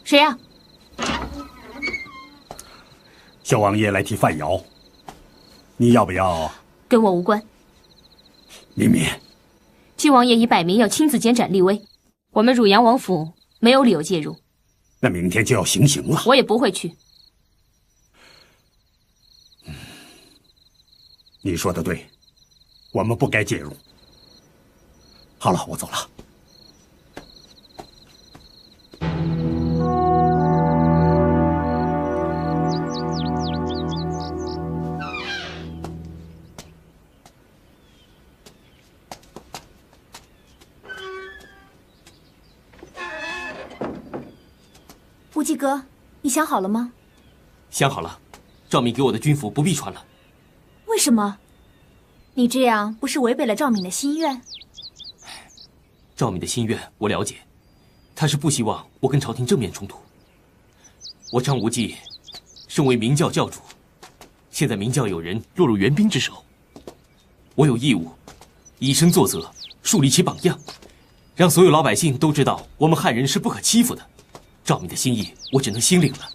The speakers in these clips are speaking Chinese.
谁呀？小王爷来替范瑶，你要不要？跟我无关。敏敏，郡王爷已摆明要亲自监斩厉威，我们汝阳王府没有理由介入。那明天就要行刑了，我也不会去。你说的对，我们不该介入。好了，我走了。无忌哥，你想好了吗？想好了，赵敏给我的军服不必穿了。为什么？你这样不是违背了赵敏的心愿？赵敏的心愿我了解，他是不希望我跟朝廷正面冲突。我张无忌，身为明教教主，现在明教有人落入援兵之手，我有义务以身作则，树立起榜样，让所有老百姓都知道我们汉人是不可欺负的。赵敏的心意，我只能心领了。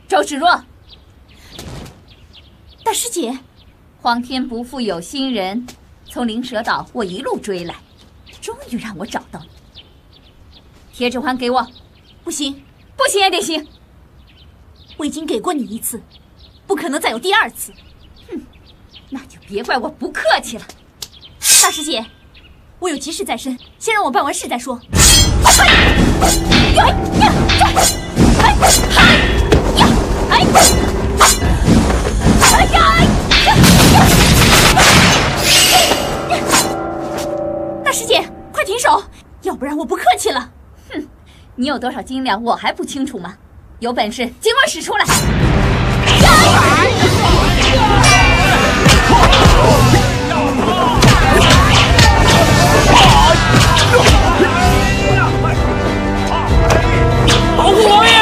周芷若，大师姐，皇天不负有心人，从灵蛇岛我一路追来，终于让我找到你。铁指环给我。不行，不行也得行。我已经给过你一次，不可能再有第二次。哼，那就别怪我不客气了。大师姐，我有急事在身，先让我办完事再说。大师姐，快停手，要不然我不客气了。哼，你有多少斤两我还不清楚吗？有本事尽管使出来。保护王爷！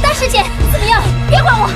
大师姐，怎么样？别管我！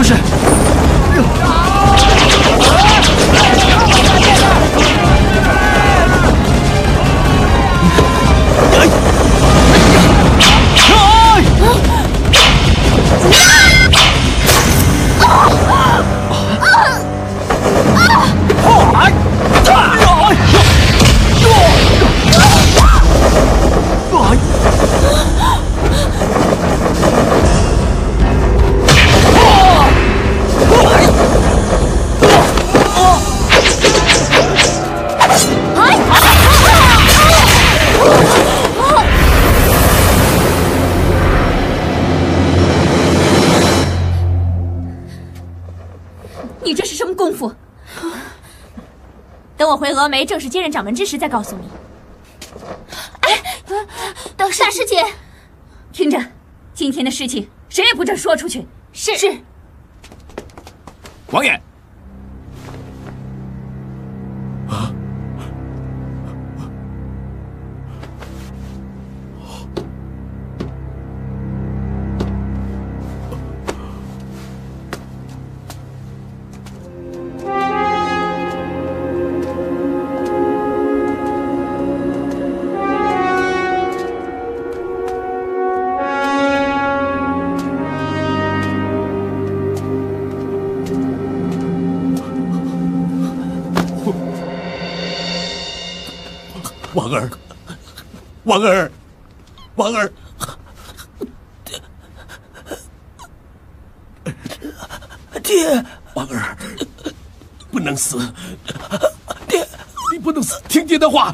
就是。你这是什么功夫？等我回峨眉正式接任掌门之时再告诉你。大师姐，听着，今天的事情谁也不准说出去。是。王爷。王儿，王儿，王儿，爹，王儿，不能死，爹，你不能死，听爹的话，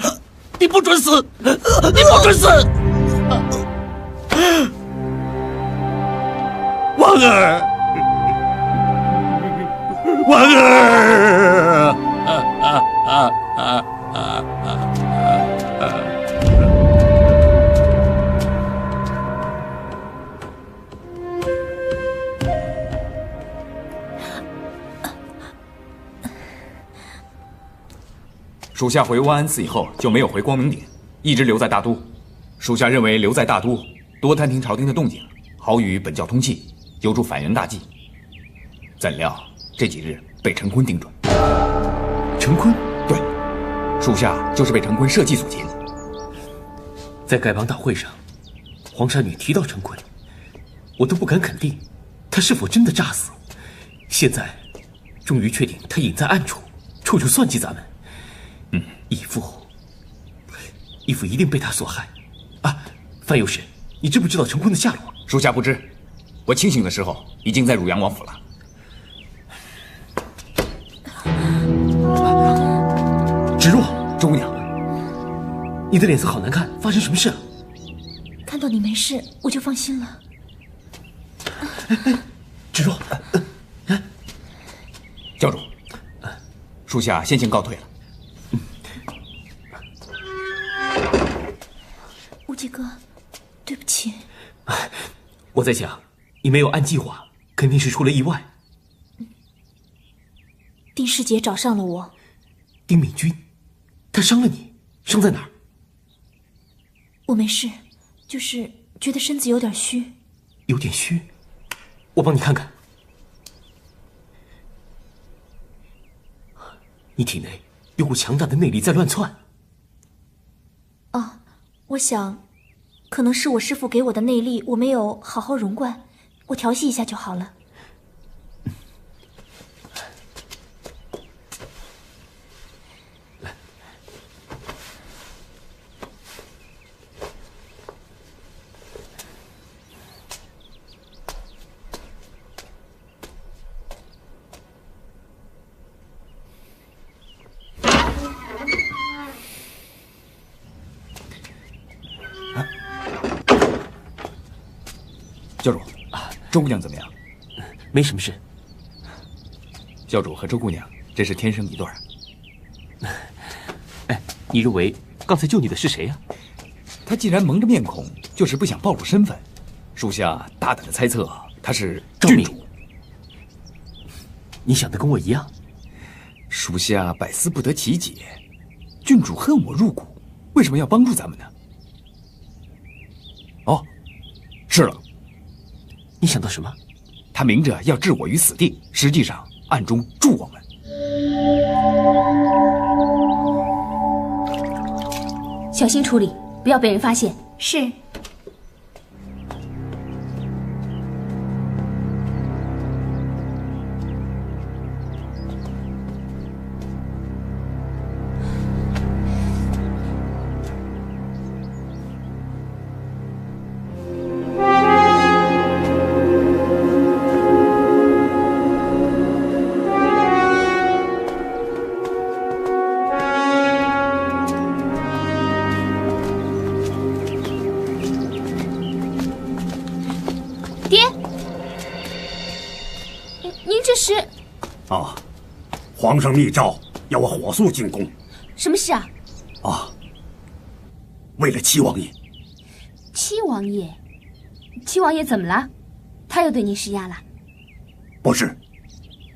你不准死，你不准死，王儿，王儿。属下回万安寺以后就没有回光明顶，一直留在大都。属下认为留在大都，多探听朝廷的动静，好与本教通气，有助反元大计。怎料这几日被陈坤盯准。陈坤？对，属下就是被陈坤设计所擒。在丐帮大会上，黄衫女提到陈坤，我都不敢肯定他是否真的诈死。现在终于确定他隐在暗处，处处算计咱们。义父一定被他所害。啊，范有使，你知不知道陈坤的下落？属下不知，我清醒的时候已经在汝阳王府了。芷若，周姑娘，你的脸色好难看，发生什么事了？看到你没事，我就放心了。芷若，教主，属下先行告退了。无忌哥，对不起。我在想，你没有按计划，肯定是出了意外。丁师姐找上了我。丁敏君，他伤了你，伤在哪儿？我没事，就是觉得身子有点虚。有点虚，我帮你看看。你体内有股强大的内力在乱窜。哦，我想，可能是我师父给我的内力，我没有好好融贯，我调息一下就好了。教主，周姑娘怎么样？没什么事。教主和周姑娘真是天生一对儿。哎，你认为刚才救你的是谁呀？他既然蒙着面孔，就是不想暴露身份。属下大胆的猜测，他是郡主。你想的跟我一样。属下百思不得其解，郡主恨我入骨，为什么要帮助咱们呢？哦，是了。你想到什么？他明着要置我于死地，实际上暗中助我们。小心处理，不要被人发现。是。啊，皇上密诏要我火速进宫。什么事啊？啊，为了七王爷。七王爷？七王爷怎么了？他又对您施压了？不是，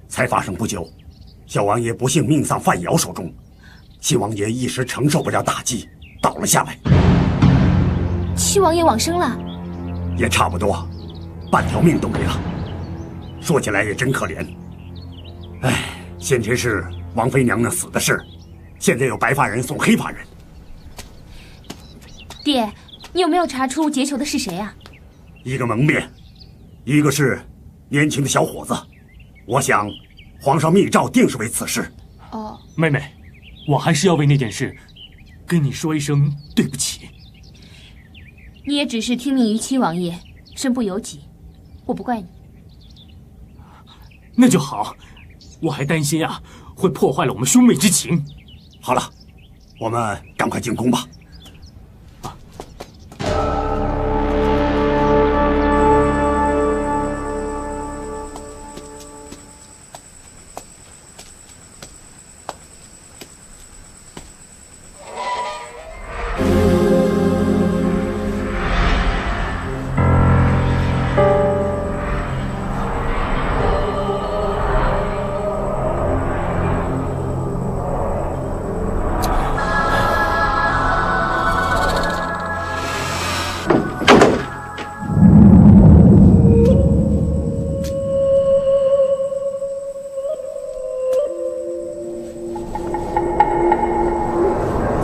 才发生不久，小王爷不幸命丧范瑶手中，七王爷一时承受不了打击，倒了下来。七王爷往生了？也差不多，半条命都没了。说起来也真可怜。哎，先前是王妃娘娘死的事，现在有白发人送黑发人。爹，你有没有查出劫囚的是谁啊？一个蒙面，一个是年轻的小伙子。我想，皇上密诏定是为此事。哦，妹妹，我还是要为那件事跟你说一声对不起。你也只是听命于七王爷，身不由己，我不怪你。那就好。我还担心啊，会破坏了我们兄妹之情。好了，我们赶快进宫吧。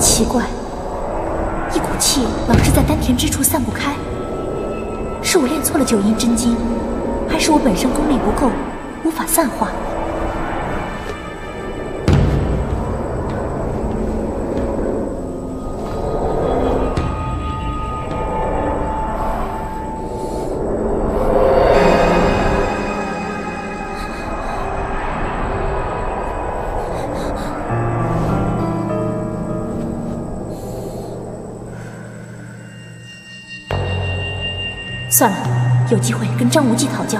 奇怪，一股气老是在丹田之处散不开，是我练错了九阴真经，还是我本身功力不够，无法散化？算了，有机会跟张无忌讨教。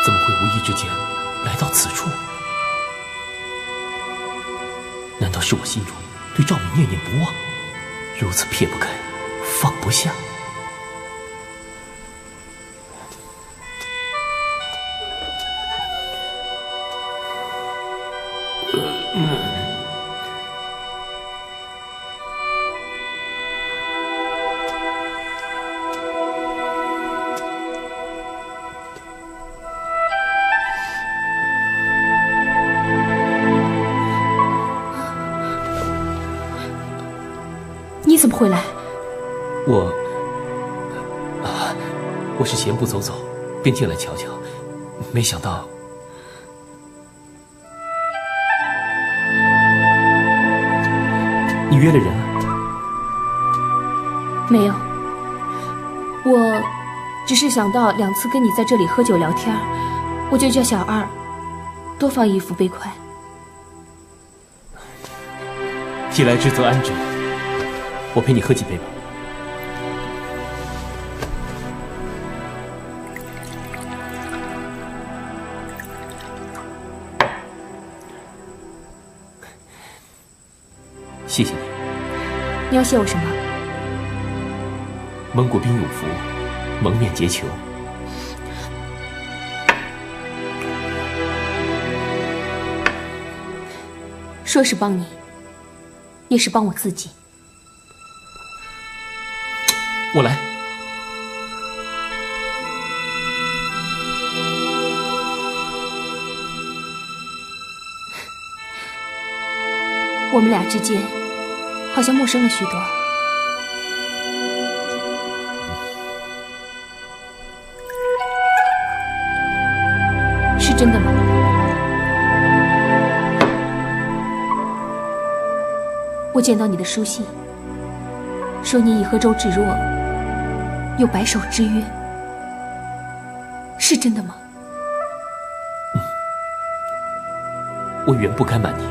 怎么会无意之间来到此处？难道是我心中对赵敏念念不忘，如此撇不开，放不下？你怎么会来？我是闲步走走，便进来瞧瞧，没想到。你约了人了？没有。我只是想到2次跟你在这里喝酒聊天，我就叫小二多放1副杯筷。既来之则安之，我陪你喝几杯吧。谢谢你。你要谢我什么？蒙古兵永福，蒙面结球。说是帮你，也是帮我自己。我来。我们俩之间好像陌生了许多。是真的吗？我见到你的书信，说你已和周芷若有白首之约，是真的吗？我原不该瞒你。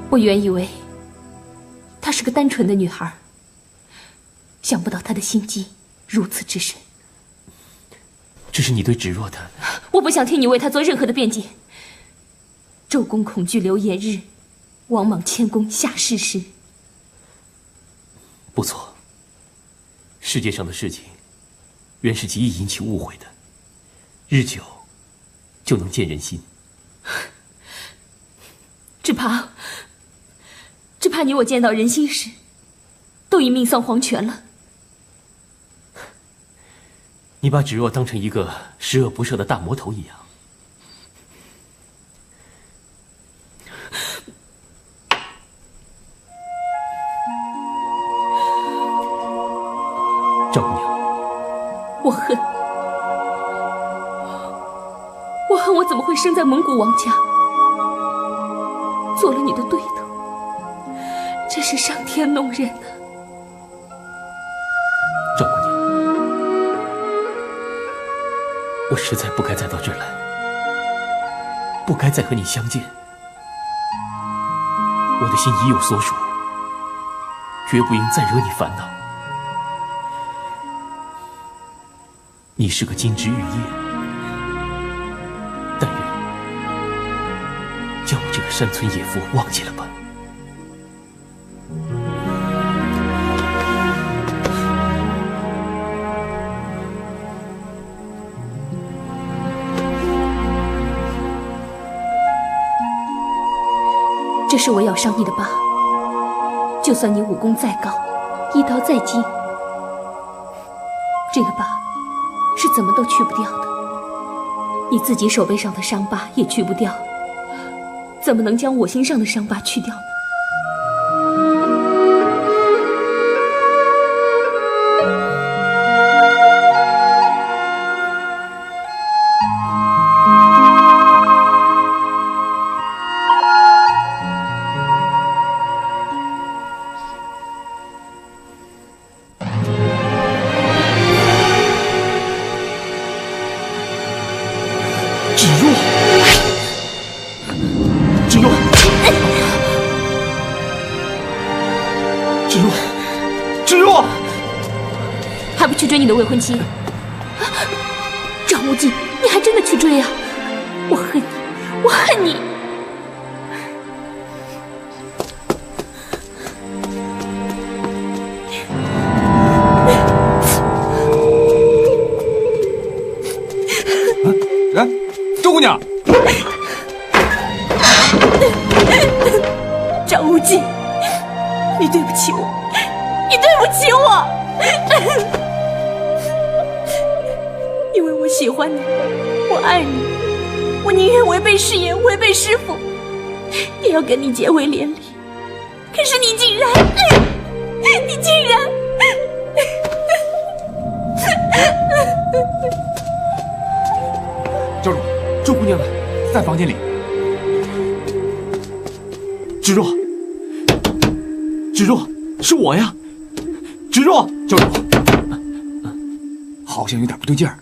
我原以为她是个单纯的女孩，想不到她的心机如此之深。这是你对芷若的……我不想听你为她做任何的辩解。周公恐惧流言日，王莽谦恭下士时。不错，世界上的事情原是极易引起误会的，日久就能见人心。只怕你我见到人心时，都已命丧黄泉了。你把芷若当成一个十恶不赦的大魔头一样。赵姑娘，我恨我怎么会生在蒙古王家，做了你的对头，真是伤天弄人啊！赵姑娘，我实在不该再到这儿来，不该再和你相见。我的心已有所属，绝不应再惹你烦恼。你是个金枝玉叶，但愿将我这个山村野妇忘记了吧。这是我咬伤你的疤，就算你武功再高，一刀再击，这个疤是怎么都去不掉的。你自己手背上的伤疤也去不掉，怎么能将我心上的伤疤去掉呢？还不去追你的未婚妻？赵无忌，你还真的去追啊！我恨你，我恨你！哎，周姑娘，赵无忌，你对不起我，你对不起我！因为我喜欢你，我爱你，我宁愿违背誓言，违背师父，也要跟你结为连理。可是你竟然，周姑娘呢？在房间里。芷若，是我呀！芷若，教主，好像有点不对劲儿。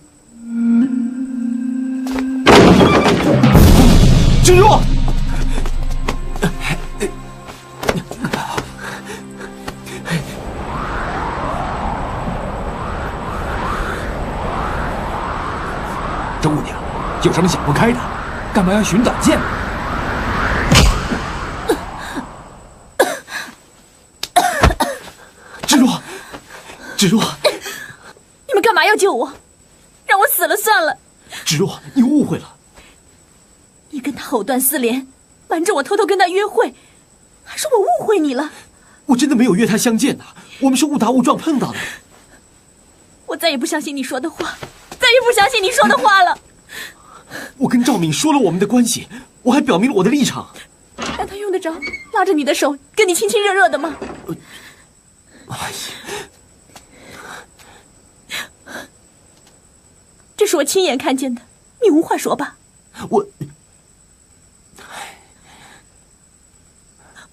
芷若，周姑娘，有什么想不开的？干嘛要寻短见呢？芷若，你们干嘛要救我？让我死了算了。芷若，你误会了。你跟他藕断丝连，瞒着我偷偷跟他约会，还说我误会你了。我真的没有约他相见呐，我们是误打误撞碰到的。我再也不相信你说的话，再也不相信你说的话了。我跟赵敏说了我们的关系，我还表明了我的立场。但他用得着拉着你的手跟你亲亲热热的吗？这是我亲眼看见的，你无话说吧？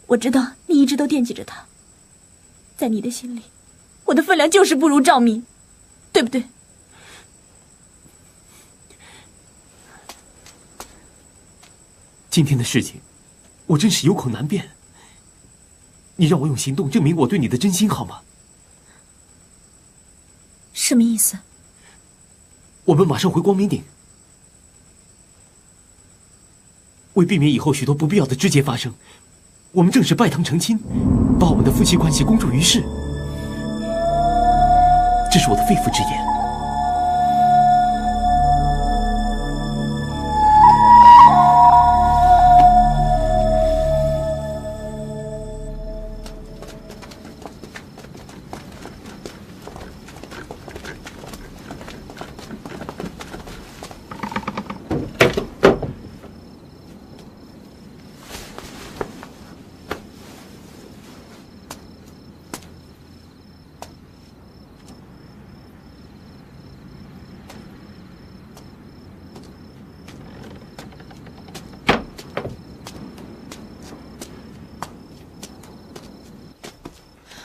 我知道你一直都惦记着他，在你的心里，我的分量就是不如赵敏，对不对？今天的事情，我真是有口难辩。你让我用行动证明我对你的真心，好吗？什么意思？我们马上回光明顶。为避免以后许多不必要的枝节发生，我们正式拜堂成亲，把我们的夫妻关系公诸于世。这是我的肺腑之言。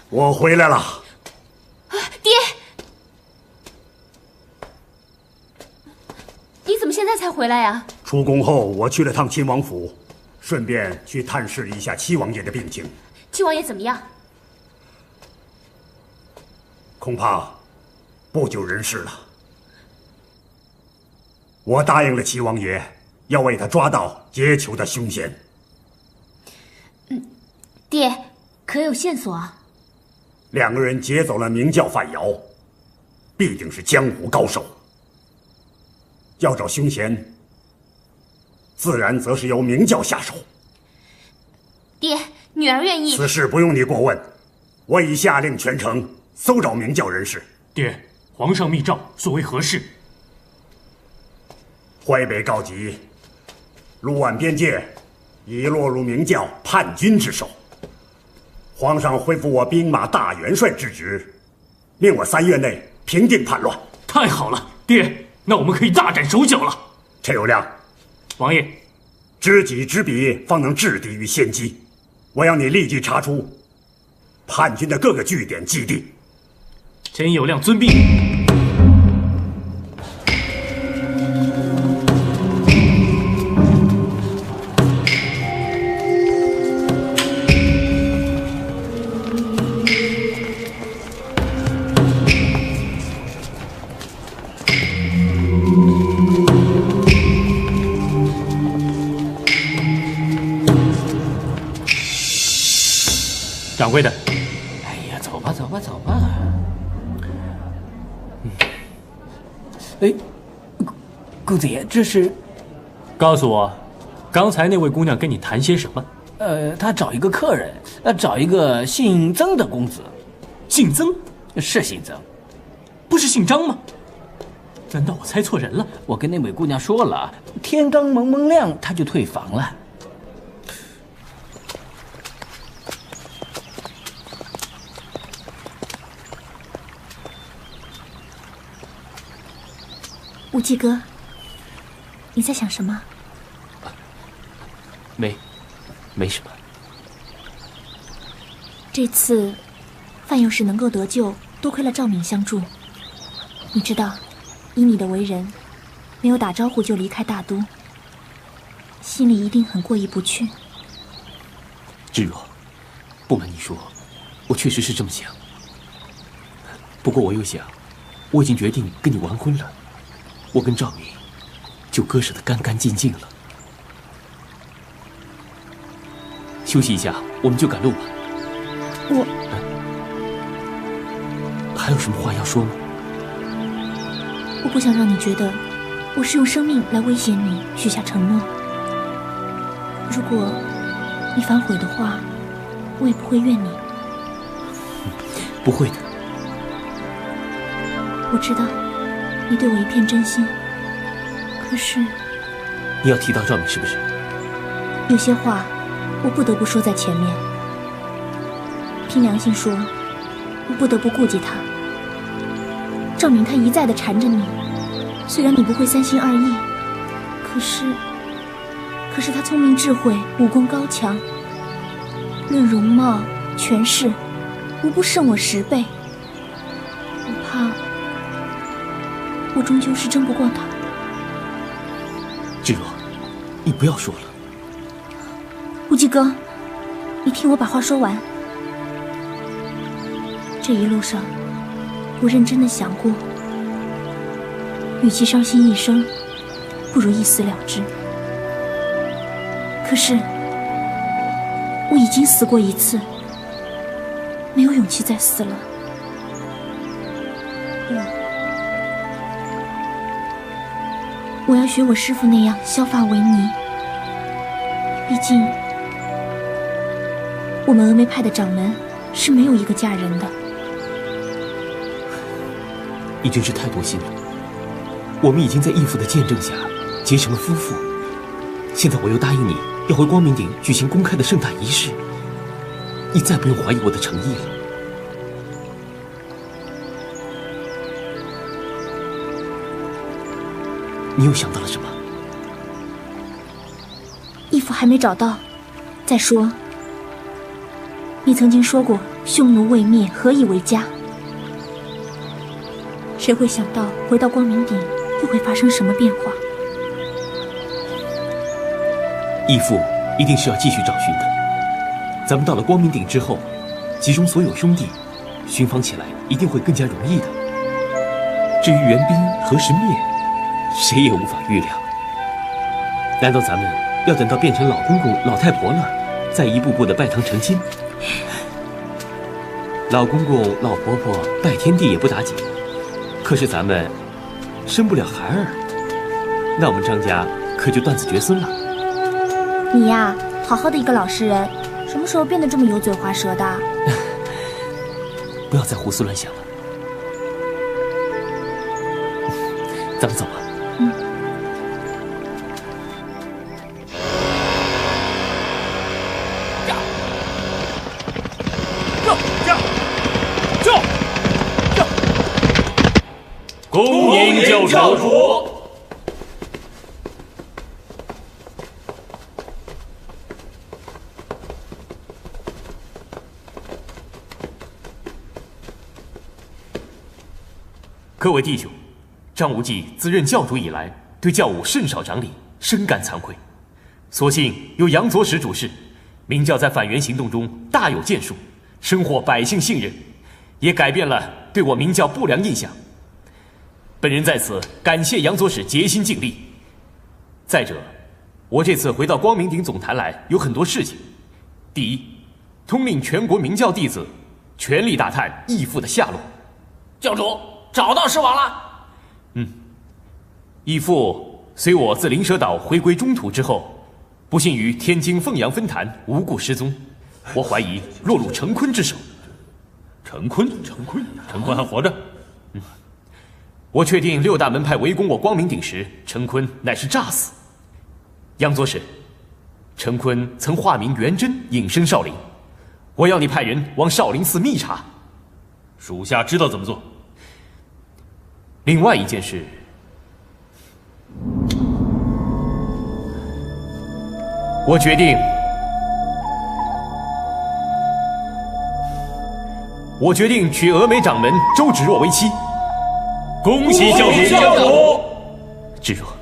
我回来了。爹，你怎么现在才回来呀？出宫后，我去了趟亲王府，顺便去探视一下七王爷的病情。七王爷怎么样？恐怕不久人世了。我答应了七王爷，要为他抓到劫囚的凶嫌。爹，可有线索啊？两个人劫走了明教范瑶，必定是江湖高手。要找凶嫌，自然则是由明教下手。爹，女儿愿意。此事不用你过问，我已下令全城搜找明教人士。爹，皇上密诏，所为何事？淮北告急，陆皖边界已落入明教叛军之手。皇上恢复我兵马大元帅之职，命我3月内平定叛乱。太好了，爹，那我们可以大展手脚了。陈友谅，王爷，知己知彼，方能制敌于先机。我要你立即查出叛军的各个据点基地。陈友谅遵命。掌柜的，哎呀，走吧，走吧，走吧。哎，公子爷，这是？告诉我，刚才那位姑娘跟你谈些什么？她找一个客人，找一个姓曾的公子。姓曾？是姓曾，不是姓张吗？难道我猜错人了？我跟那位姑娘说了，天刚蒙蒙亮，她就退房了。无忌哥，你在想什么？没什么。这次范要是能够得救，多亏了赵敏相助。你知道，以你的为人，没有打招呼就离开大都，心里一定很过意不去。芷若，不瞒你说，我确实是这么想。不过我又想，我已经决定跟你完婚了，我跟赵敏就割舍得干干净净了。休息一下，我们就赶路吧。还有什么话要说吗？我不想让你觉得我是用生命来威胁你许下承诺。如果你反悔的话，我也不会怨你。不会的。我知道你对我一片真心，可是你要提到赵敏是不是？有些话我不得不说在前面。凭良心说，我不得不顾及他。赵敏他一再的缠着你，虽然你不会三心二意，可是他聪明智慧，武功高强，论容貌权势，无不胜我10倍。我怕我终究是争不过他。芷若，你不要说了。无忌哥，你听我把话说完。这一路上，我认真的想过，与其伤心一生，不如一死了之。可是，我已经死过一次，没有勇气再死了。我要学我师父那样削发为尼。毕竟，我们峨眉派的掌门是没有一个嫁人的。你真是太多心了。我们已经在义父的见证下结成了夫妇，现在我又答应你要回光明顶举行公开的盛大仪式，你再不用怀疑我的诚意了。你又想到了什么？义父还没找到。再说，你曾经说过匈奴未灭，何以为家？谁会想到回到光明顶又会发生什么变化？义父一定是要继续找寻的。咱们到了光明顶之后，集中所有兄弟，寻访起来一定会更加容易的。至于援兵何时灭，谁也无法预料。难道咱们要等到变成老公公老太婆了，再一步步的拜堂成亲？老公公老婆婆拜天地也不打紧，可是咱们生不了孩儿，那我们张家可就断子绝孙了。你呀，好好的一个老实人，什么时候变得这么油嘴滑舌的？不要再胡思乱想了。咱们走吧。恭迎教主。各位弟兄，张无忌自任教主以来，对教务甚少掌理，深感惭愧。所幸有杨左使主事，明教在反袁行动中大有建树，深获百姓信任，也改变了对我明教不良印象。本人在此感谢杨左使竭心尽力。再者，我这次回到光明顶总坛来，有很多事情。第一，通令全国明教弟子全力打探义父的下落。教主找到狮王了。义父随我自灵蛇岛回归中土之后，不幸于天津凤阳分坛无故失踪，我怀疑落入陈坤之手。陈坤还活着？我确定6大门派围攻我光明顶时，陈坤乃是诈死。杨左使，陈坤曾化名元真，隐身少林，我要你派人往少林寺密查。属下知道怎么做。另外一件事，我决定我决定娶峨眉掌门周芷若为妻。恭喜教主！教主，芷若，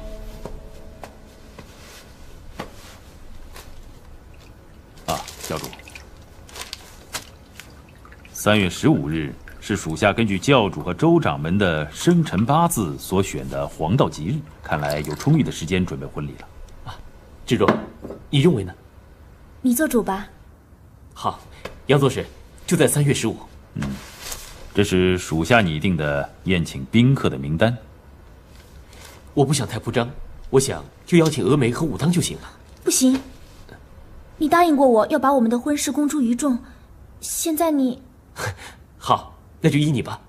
教主，3月15日是属下根据教主和周掌门的生辰八字所选的黄道吉日，看来有充裕的时间准备婚礼了。芷若，你认为呢？你做主吧。好，杨左使，就在3月15。这是属下拟定的宴请宾客的名单。我不想太铺张，我想就邀请峨眉和武当就行了。不行，你答应过我要把我们的婚事公诸于众，现在你……好，那就依你吧。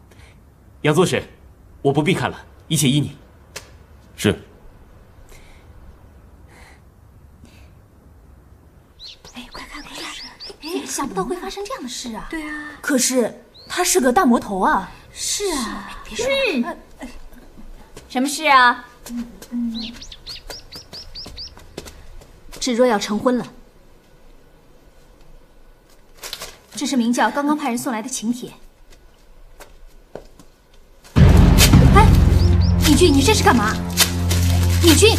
杨左使，我不必看了，一切依你。是。哎，快看！哎，想不到会发生这样的事啊！对啊，可是他是个大魔头啊！是啊，别说了。什么事啊？芷若要成婚了。这是明教刚刚派人送来的请帖。哎，李俊，你这是干嘛？李俊，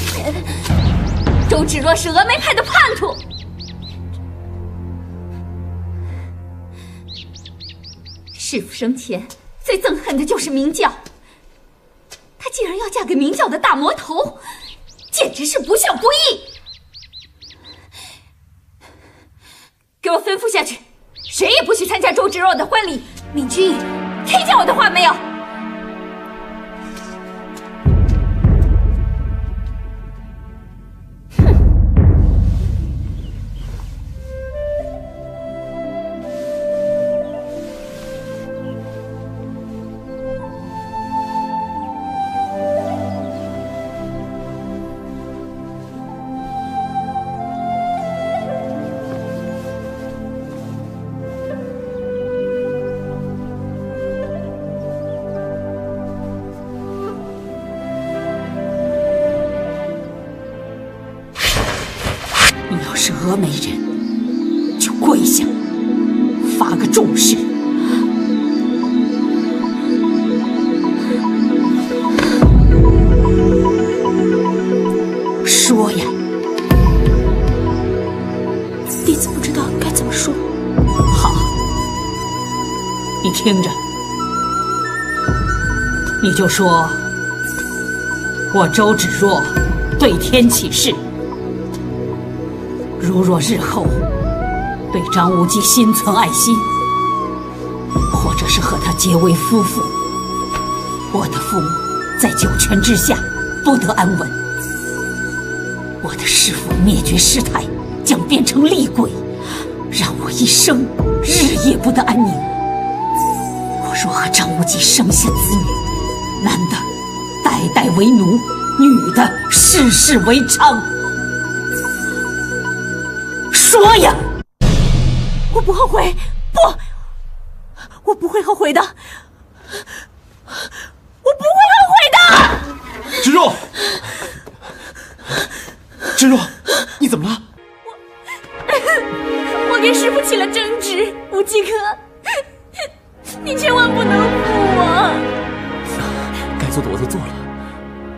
周芷若是峨眉派的叛徒。师父生前最憎恨的就是明教，她竟然要嫁给明教的大魔头，简直是不孝不义！给我吩咐下去，谁也不许参加周芷若的婚礼。敏君，听见我的话没有？是峨眉人，就跪下，发个重誓。说呀！弟子不知道该怎么说。好，你听着，你就说，我周芷若对天起誓。如若日后对张无忌心存爱心，或者是和他结为夫妇，我的父母在九泉之下不得安稳，我的师父灭绝师太将变成厉鬼，让我一生日夜不得安宁。我若和张无忌生下子女，男的代代为奴，女的世世为娼。说呀！我不后悔，不，我不会后悔的，我不会后悔的。芷若，芷若，你怎么了？我跟师父起了争执，无忌哥，你千万不能负我。该做的我都做了，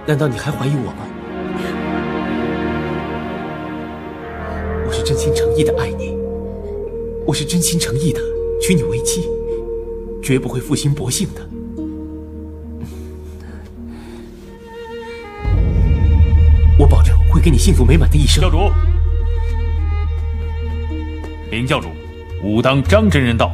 难道你还怀疑我吗？我是真心诚意的爱你，我是真心诚意的娶你为妻，绝不会负心薄幸的。我保证会给你幸福美满的一生。教主，林教主，武当张真人到。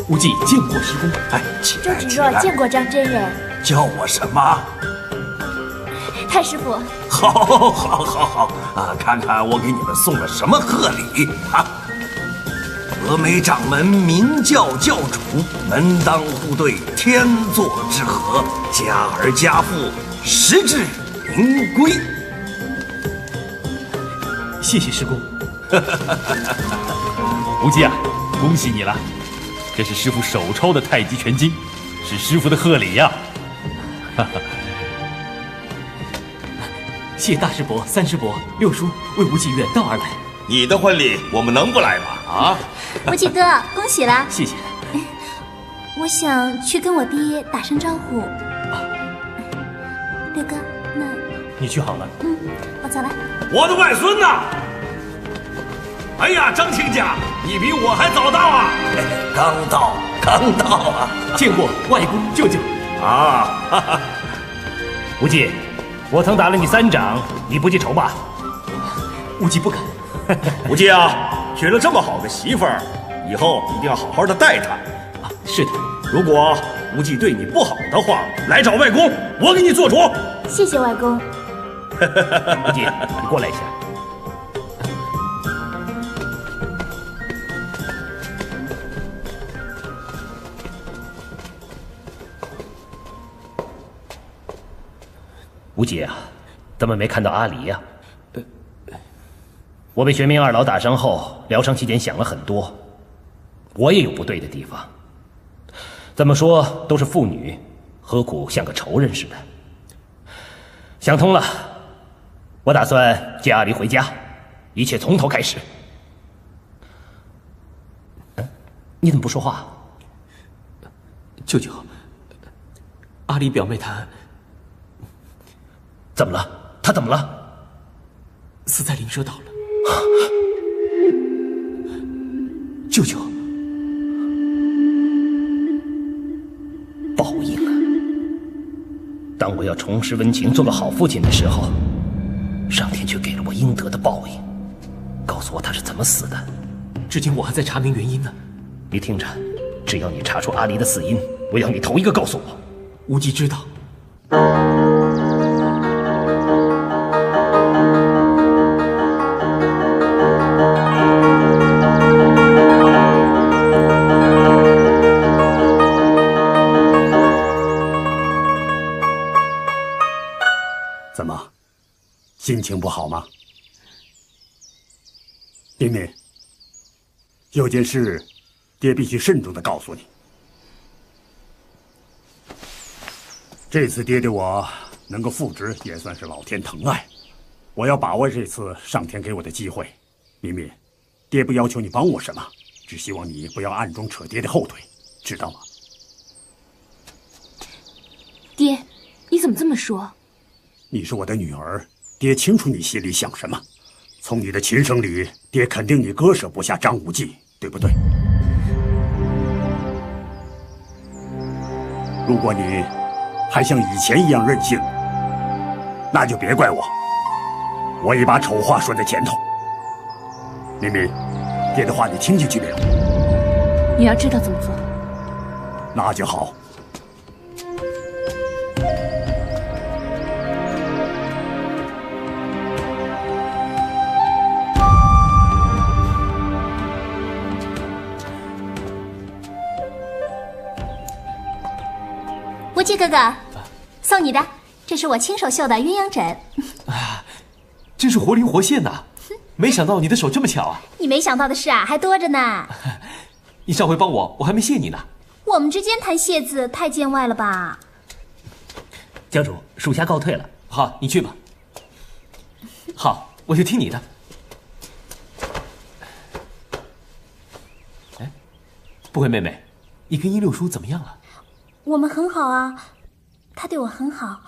无忌见过师公。哎，起周芷来起来！若见过张真人。叫我什么？太师傅。好啊！看看我给你们送了什么贺礼啊！峨眉掌门明教教主，门当户对，天作之合，家儿家父，实至名归。谢谢师公。无忌啊，恭喜你了，这是师傅手抄的太极拳经，是师傅的贺礼呀！哈哈。谢大师伯、三师伯、六叔为无忌远道而来。你的婚礼我们能不来吗？啊！无忌哥，恭喜了！谢谢。我想去跟我爹打声招呼。六哥，那你去好了。我走了。我的外孙呐！哎呀，张亲家，你比我还早到啊！刚到啊！见过外公舅舅。啊！哈哈。无忌，我曾打了你3掌，你不记仇吧？无忌不敢。无忌啊，娶了这么好的媳妇儿，以后一定要好好的待她。啊，是的。如果无忌对你不好的话，来找外公，我给你做主。谢谢外公。无忌，你过来一下。无忌啊，怎么没看到阿离呀？我被玄冥二老打伤后，疗伤期间想了很多，我也有不对的地方。怎么说都是父女，何苦像个仇人似的？想通了，我打算接阿离回家，一切从头开始。你怎么不说话？舅舅，阿离表妹她怎么了？她怎么了？死在灵蛇岛了。舅舅，报应啊！当我要重拾温情，做个好父亲的时候，上天却给了我应得的报应，告诉我他是怎么死的。至今我还在查明原因呢。你听着，只要你查出阿离的死因，我要你头一个告诉我。无忌知道。怎么，心情不好吗？彬彬，有件事，爹必须慎重地告诉你。这次爹对我能够复职，也算是老天疼爱。我要把握这次上天给我的机会。彬彬，爹不要求你帮我什么，只希望你不要暗中扯爹的后腿，知道吗？爹，你怎么这么说？你是我的女儿，爹清楚你心里想什么。从你的琴声里，爹肯定你割舍不下张无忌，对不对？如果你还像以前一样任性，那就别怪我。我已把丑话说在前头。明明，爹的话你听进去没有？女儿知道怎么做。那就好。无忌哥哥，送你的，这是我亲手绣的鸳鸯枕。啊，真是活灵活现呐！没想到你的手这么巧啊！你没想到的事啊，还多着呢。你上回帮我还没谢你呢。我们之间谈谢字太见外了吧？教主，属下告退了。好，你去吧。好，我就听你的。哎，不会妹妹，你跟殷六叔怎么样了？我们很好啊，他对我很好，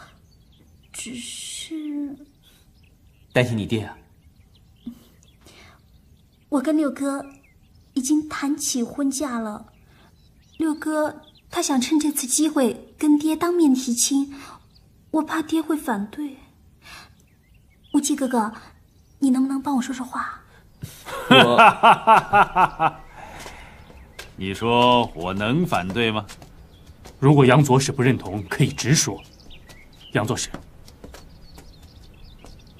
只是担心你爹啊。我跟六哥已经谈起婚嫁了，六哥他想趁这次机会跟爹当面提亲，我怕爹会反对。无忌哥哥，你能不能帮我说说话？你说我能反对吗？如果杨左使不认同，可以直说。杨左使，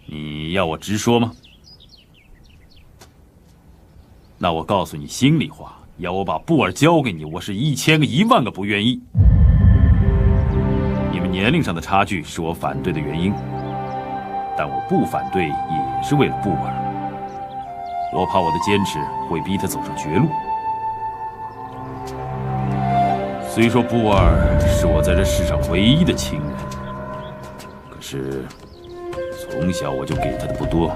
你要我直说吗？那我告诉你心里话，要我把布尔交给你，我是1000个1万个不愿意。你们年龄上的差距是我反对的原因，但我不反对也是为了布尔。我怕我的坚持会逼他走上绝路，虽说布尔是我在这世上唯一的亲人，可是从小我就给他的不多。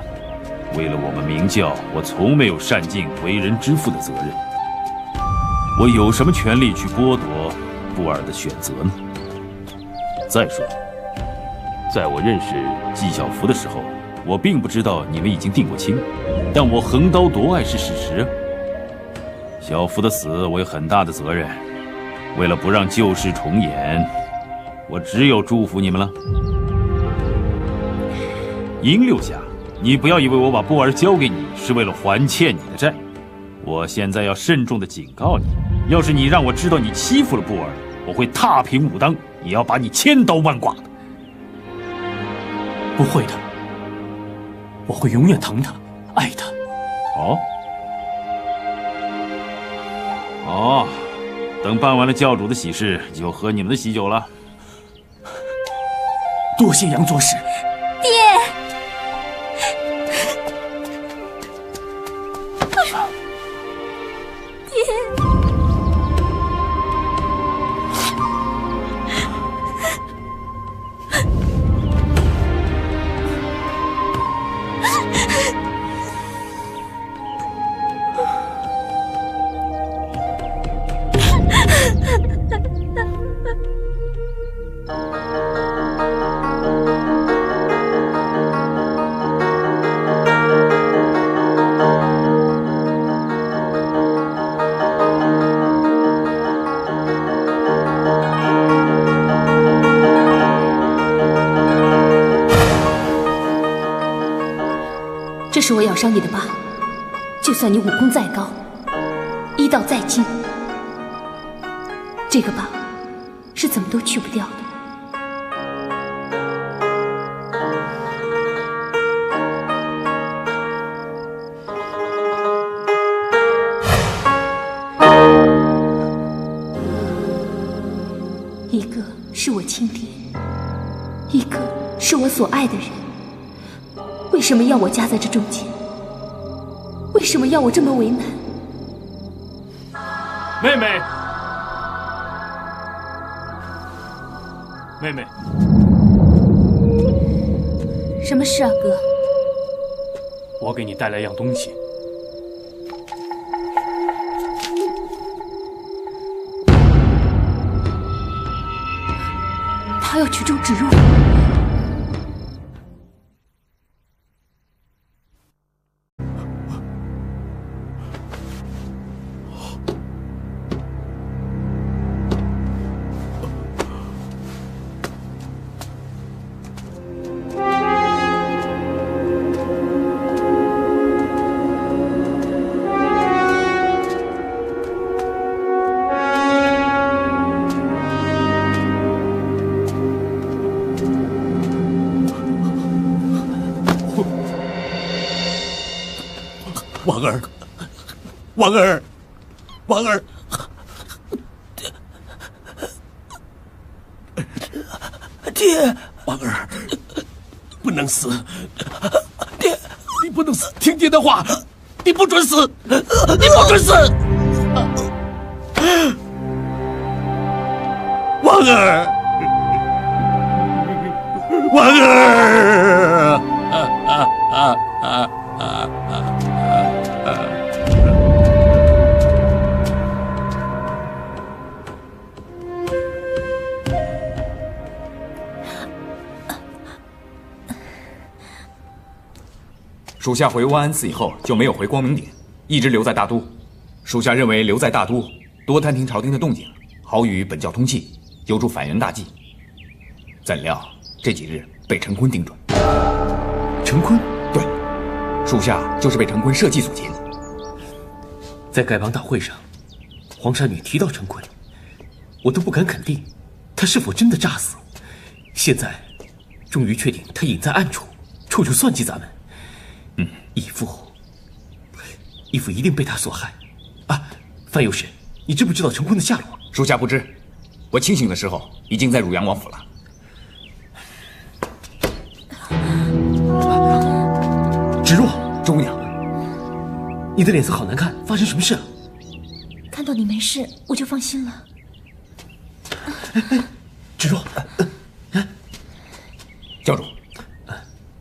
为了我们明教，我从没有善尽为人之父的责任。我有什么权利去剥夺布尔的选择呢？再说，在我认识纪晓芙的时候，我并不知道你们已经定过亲，但我横刀夺爱是事实啊。小芙的死，我有很大的责任。为了不让旧事重演，我只有祝福你们了。殷六侠，你不要以为我把布尔交给你是为了还欠你的债。我现在要慎重地警告你，要是你让我知道你欺负了布尔，我会踏平武当，也要把你千刀万剐的。不会的，我会永远疼他，爱他。哦，等办完了教主的喜事，就喝你们的喜酒了。多谢杨左使。爹。这是我咬伤你的疤，就算你武功再高，医道再精，这个疤是怎么都去不掉的。一个是我亲爹，一个是我所爱的人。为什么要我夹在这中间？为什么要我这么为难？妹妹，妹妹，什么事啊，哥？我给你带来样东西。他要曲中植入。王儿，王儿，王儿，爹，王儿，不能死，爹，你不能死，听爹的话，你不准死，你不准死，王儿，王儿。属下回万安寺以后就没有回光明顶，一直留在大都。属下认为留在大都，多探听朝廷的动静，好与本教通气，有助反元大计。怎料这几日被陈坤盯准。陈坤？对，属下就是被陈坤设计所擒。在丐帮大会上，黄沙女提到陈坤，我都不敢肯定他是否真的诈死。现在终于确定他隐在暗处，处处算计咱们。义父一定被他所害。啊，范右使，你知不知道陈坤的下落？属下不知，我清醒的时候已经在汝阳王府了。芷若，周姑娘，你的脸色好难看，发生什么事了？看到你没事，我就放心了。止住！教主，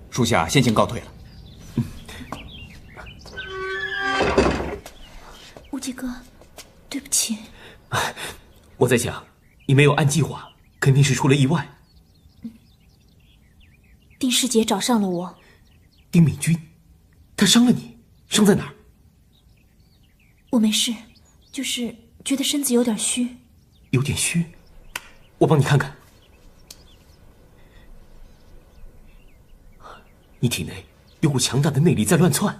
属下先行告退了。无忌哥，对不起。我在想，你没有按计划，肯定是出了意外。丁师姐找上了我。丁敏君，他伤了你，伤在哪儿？我没事，就是觉得身子有点虚。有点虚，我帮你看看。你体内有股强大的内力在乱窜。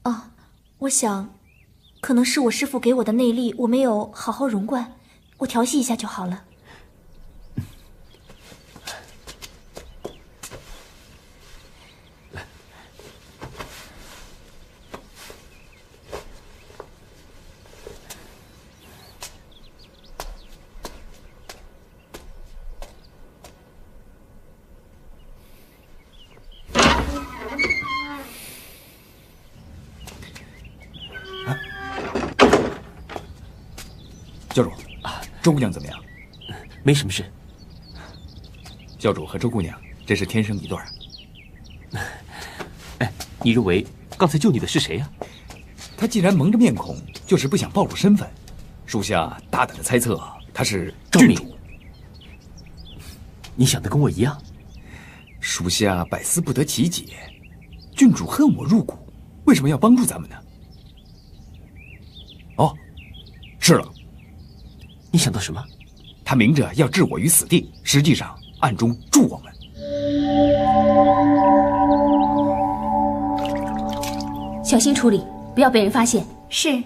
哦，我想，可能是我师父给我的内力，我没有好好融贯，我调息一下就好了。教主，周姑娘怎么样？没什么事。教主和周姑娘真是天生一对儿。哎，你认为刚才救你的是谁呀？他既然蒙着面孔，就是不想暴露身份。属下大胆的猜测，他是郡主。你想的跟我一样。属下百思不得其解，郡主恨我入骨，为什么要帮助咱们呢？哦，是了。你想到什么？他明着要置我于死地，实际上暗中助我们。小心处理，不要被人发现。是。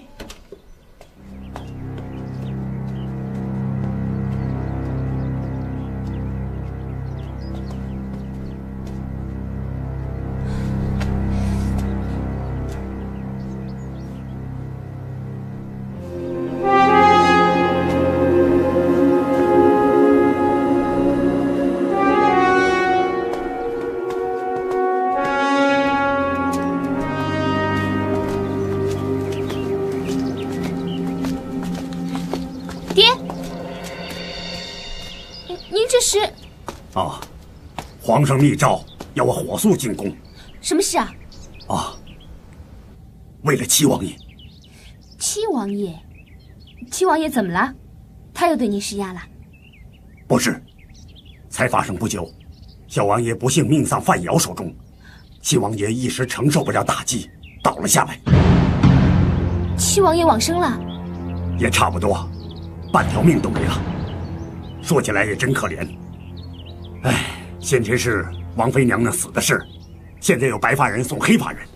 皇上密诏要我火速进宫。什么事啊？为了七王爷。七王爷？七王爷怎么了？他又对您施压了？不是，才发生不久，小王爷不幸命丧范瑶手中，七王爷一时承受不了打击，倒了下来。七王爷往生了？也差不多，半条命都没了。说起来也真可怜。唉。先前是王妃娘娘死的事，现在有白发人送黑发人。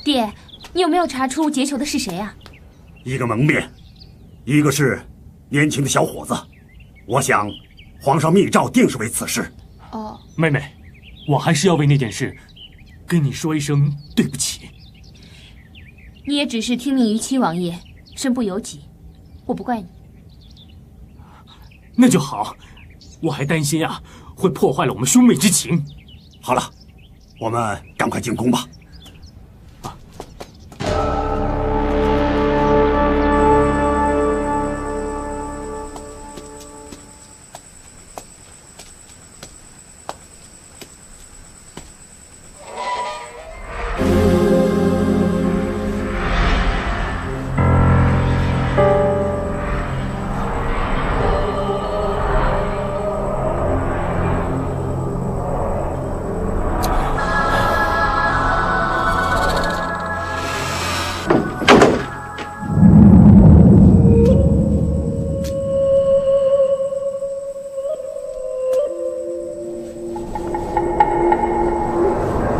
爹，你有没有查出劫囚的是谁啊？一个蒙面，一个是年轻的小伙子。我想，皇上密诏定是为此事。哦，妹妹，我还是要为那件事跟你说一声对不起。你也只是听命于七王爷，身不由己，我不怪你。那就好。我还担心啊，会破坏了我们兄妹之情。好了，我们赶快进宫吧。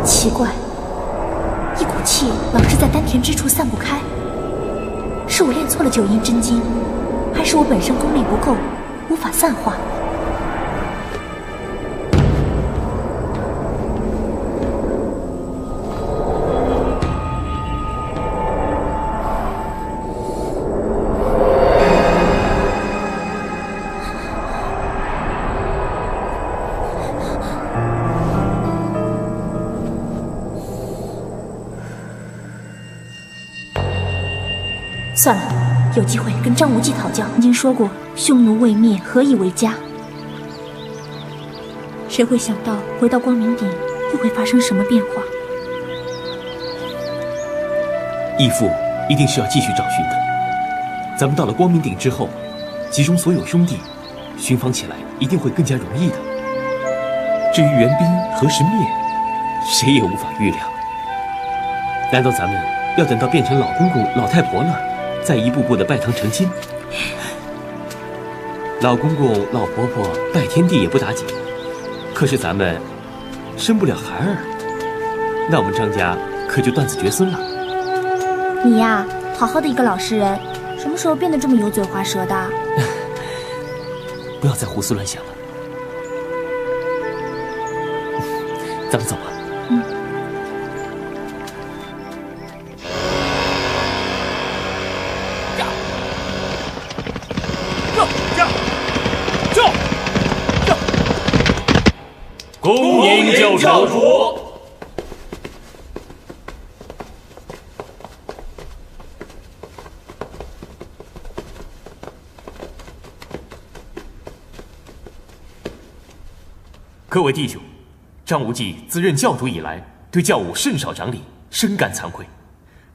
奇怪，一股气老是在丹田之处散不开，是我练错了九阴真经，还是我本身功力不够，无法散化？算了，有机会跟张无忌讨教。曾经说过，匈奴未灭，何以为家？谁会想到回到光明顶又会发生什么变化？义父一定是要继续找寻的。咱们到了光明顶之后，集中所有兄弟，寻访起来一定会更加容易的。至于援兵何时灭，谁也无法预料。难道咱们要等到变成老公公、老太婆了，再一步步的拜堂成亲？老公公、老婆婆拜天地也不打紧，可是咱们生不了孩儿，那我们张家可就断子绝孙了。你呀，好好的一个老实人，什么时候变得这么油嘴滑舌的？不要再胡思乱想了，咱们走吧。恭迎教主。各位弟兄，张无忌自任教主以来，对教务甚少掌理，深感惭愧。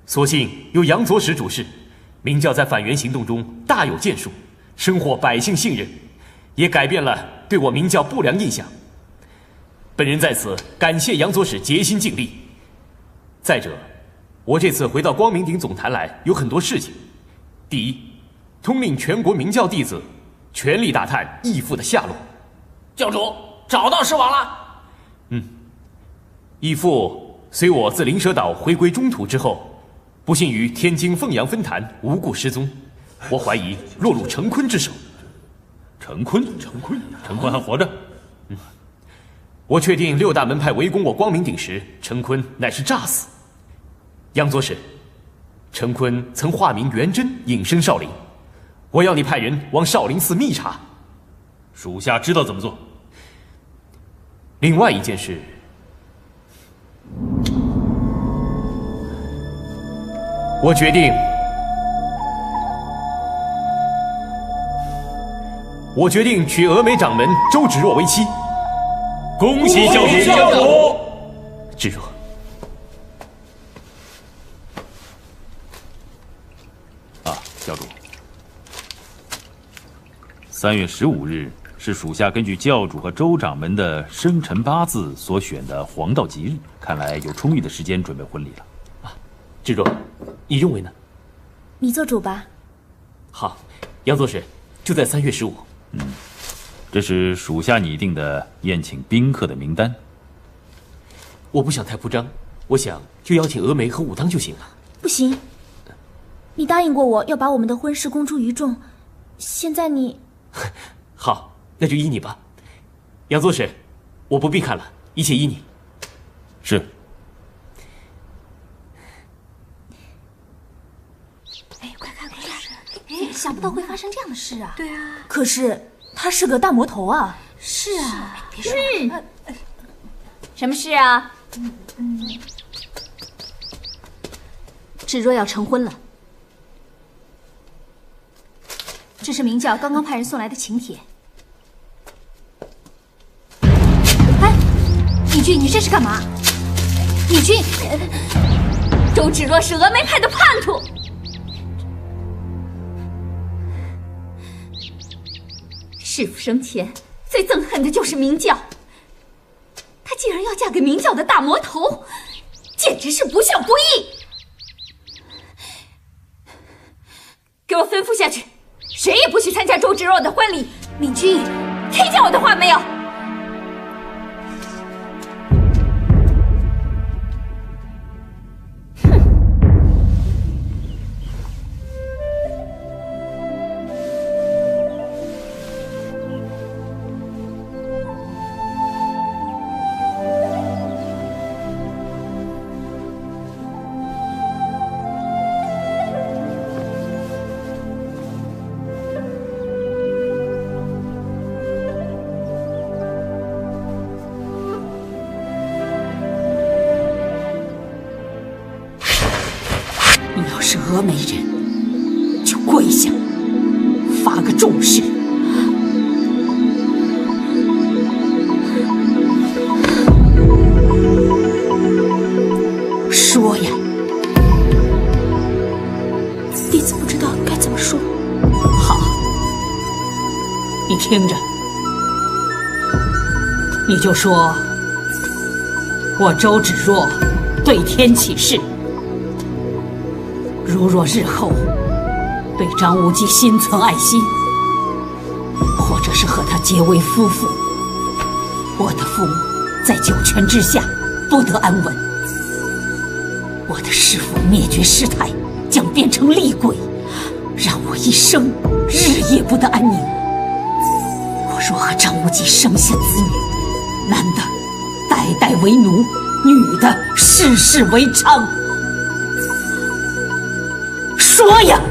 所幸有杨左使主事，明教在反袁行动中大有建树，深获百姓信任，也改变了对我明教不良印象。本人在此感谢杨左使竭心尽力。再者，我这次回到光明顶总坛来，有很多事情。第一，通令全国明教弟子全力打探义父的下落。教主找到尸王了。义父随我自灵蛇岛回归中土之后，不幸于天津凤阳分坛无故失踪，我怀疑落入陈坤之手。陈坤还活着？我确定六大门派围攻我光明顶时，陈坤乃是诈死。杨左使，陈坤曾化名元真，隐身少林，我要你派人往少林寺密查。属下知道怎么做。另外一件事，我决定娶峨眉掌门周芷若为妻。恭喜教主！芷若，教主，3月15日是属下根据教主和周掌门的生辰八字所选的黄道吉日，看来有充裕的时间准备婚礼了。芷若，你认为呢？你做主吧。好，杨左使，就在3月15。这是属下拟定的宴请宾客的名单。我不想太铺张，我想就邀请峨眉和武当就行了。不行，你答应过我要把我们的婚事公诸于众，现在你……好，那就依你吧。杨左使，我不必看了，一切依你。是。哎，快看！哎，想不到会发生这样的事啊！对啊。可是他是个大魔头啊！是啊，别说了。什么事啊？芷若要成婚了。这是明教刚刚派人送来的请帖。哎，李俊，你这是干嘛？李俊，周芷若是峨眉派的叛徒。弑父生前最憎恨的就是明教，她竟然要嫁给明教的大魔头，简直是不孝不义！给我吩咐下去，谁也不许参加周芷若的婚礼。敏君，听见我的话没有？你要是峨眉人，就跪跪下，发个重誓。说呀！弟子不知道该怎么说。好，你听着，你就说，我周芷若对天起誓，如若日后对张无忌心存爱心，或者是和他结为夫妇，我的父母在九泉之下不得安稳，我的师父灭绝师太将变成厉鬼，让我一生日夜不得安宁。我若和张无忌生下子女，男的代代为奴，女的世世为娼。说呀！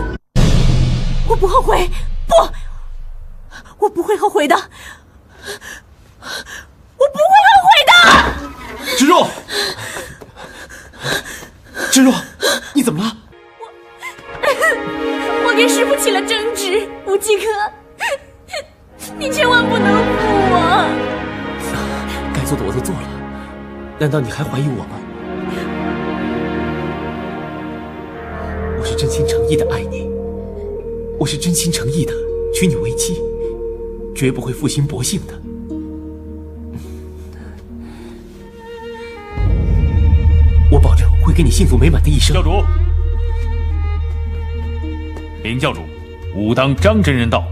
我不后悔，不，我不会后悔的，我不会后悔的。芷若，芷若，你怎么了？我跟师父起了争执，无忌哥，你千万不能负我。该做的我都做了，难道你还怀疑我吗？我是真心诚意的爱你，我是真心诚意的娶你为妻，绝不会负心薄幸的。我保证会给你幸福美满的一生。教主，禀教主，武当张真人到。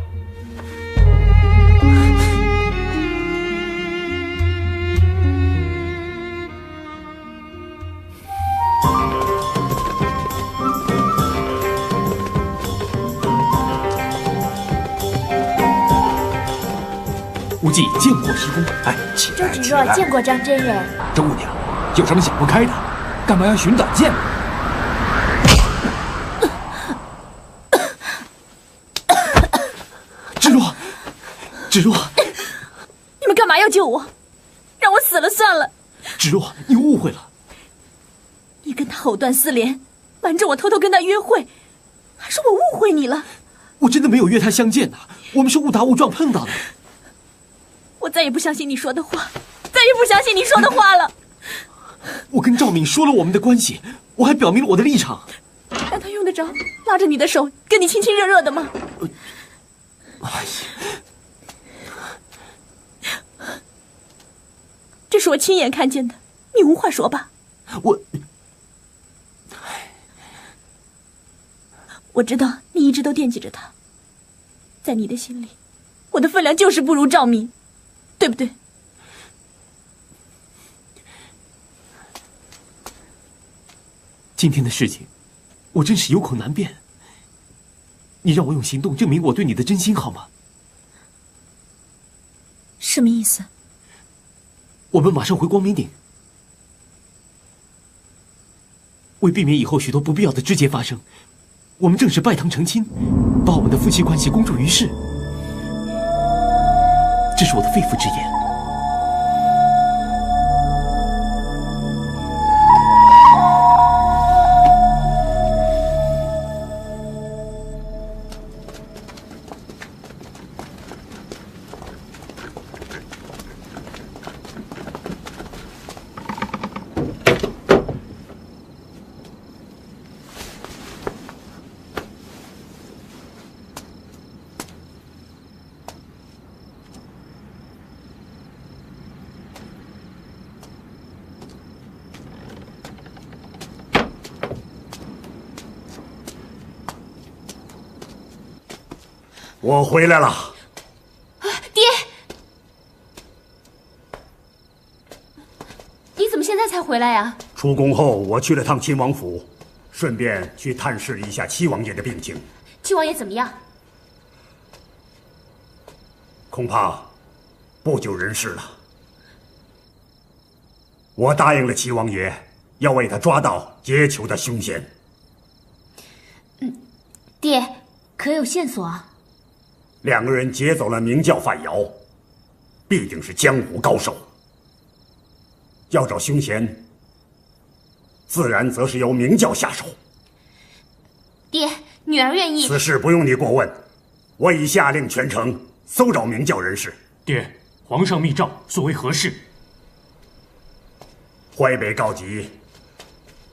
无忌见过师公。哎，起周来起来！芷若见过张真人。周姑娘，有什么想不开的？干嘛要寻短见？芷若，芷若，你们干嘛要救我？让我死了算了。芷若，你误会了。你跟他藕断丝连，瞒着我偷偷跟他约会，还说我误会你了。我真的没有约他相见呐，我们是误打误撞碰到的。我再也不相信你说的话，再也不相信你说的话了。我跟赵敏说了我们的关系，我还表明了我的立场。但他用得着拉着你的手跟你亲亲热热的吗？这是我亲眼看见的，你无话说吧？我知道你一直都惦记着他，在你的心里，我的分量就是不如赵敏，对不对？今天的事情，我真是有口难辩。你让我用行动证明我对你的真心，好吗？什么意思？我们马上回光明顶。为避免以后许多不必要的枝节发生，我们正式拜堂成亲，把我们的夫妻关系公诸于世。这是我的肺腑之言。我回来了。爹，你怎么现在才回来呀？出宫后，我去了趟亲王府，顺便去探视一下七王爷的病情。七王爷怎么样？恐怕不久人世了。我答应了齐王爷，要为他抓到劫囚的凶嫌。爹，可有线索啊？两个人劫走了明教范瑶，必定是江湖高手。要找凶嫌，自然则是由明教下手。爹，女儿愿意。此事不用你过问，我已下令全城搜找明教人士。爹，皇上密诏，所为何事？淮北告急，